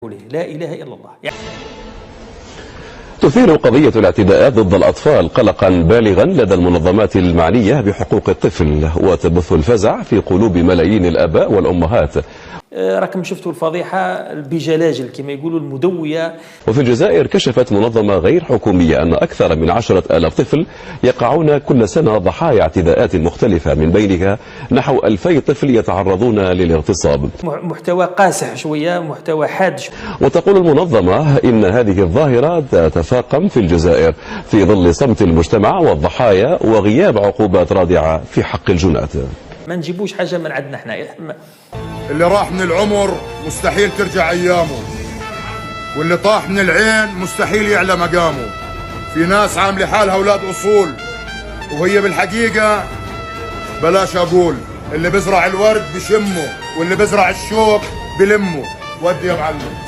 لا إله إلا الله. تثير قضية الاعتداءات ضد الأطفال قلقا بالغا لدى المنظمات المعنية بحقوق الطفل، وتبث الفزع في قلوب ملايين الآباء والأمهات. راكم شفتوا الفضيحة بجلاجل كما يقولوا المدوية. وفي الجزائر كشفت منظمة غير حكومية أن أكثر من 10,000 طفل يقعون كل سنة ضحايا اعتداءات مختلفة، من بينها نحو 2000 طفل يتعرضون للاغتصاب. محتوى قاسح شوية، محتوى حاد. وتقول المنظمة إن هذه الظاهرة تتفاقم في الجزائر في ظل صمت المجتمع والضحايا وغياب عقوبات رادعة في حق الجنات. ما نجيبوش حاجة من عندنا احنا. اللي راح من العمر مستحيل ترجع أيامه، واللي طاح من العين مستحيل يعلى مقامه. في ناس عاملة حالها أولاد أصول، وهي بالحقيقة بلاش أقول، اللي بزرع الورد بشمه واللي بزرع الشوك بلمه. ودي يا معلم.